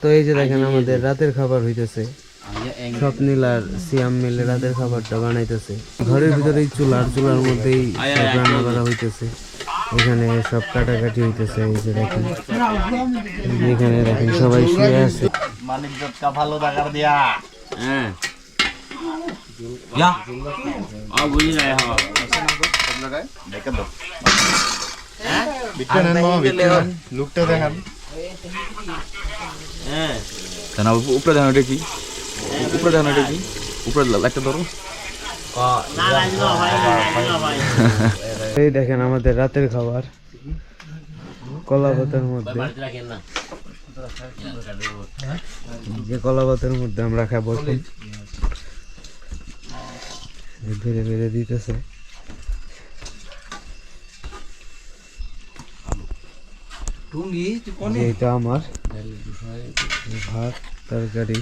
তো এই যে দেখেন আমাদের রাতের খাবার হইতেছে, স্বপ্নিল আর সিয়াম মিলে রাতের খাবারটা বানাইতেছে ঘরের ভিতরে চুলার মধ্যেই সব রান্না করা হইতেছে। এখানে সব কাটাকাটি হইতেছে। এই যে দেখেন এখানে দেখেন সবাই শুয়ে আছে। মালিক জটকা ভালো টাকার দিয়া হ্যাঁ ইয়া বুঝি নাই হ্যাঁ সব লাগায় দেখে দাও হ্যাঁ বিটটা নেন মামা বিটটা লুকটা দেখান হ্যাঁ না উপরে দেখানো এটা কি উপরে দেখানো এটা কি উপরে লাইটটা ধরো এই দেখেন আমাদের রাতের খাবার কলা পাতার মধ্যে, যে কলা পাতার মধ্যে আমরা খাবো বেড়ে বেড়ে দিতেছে। এটা আমার ভাত তরকারি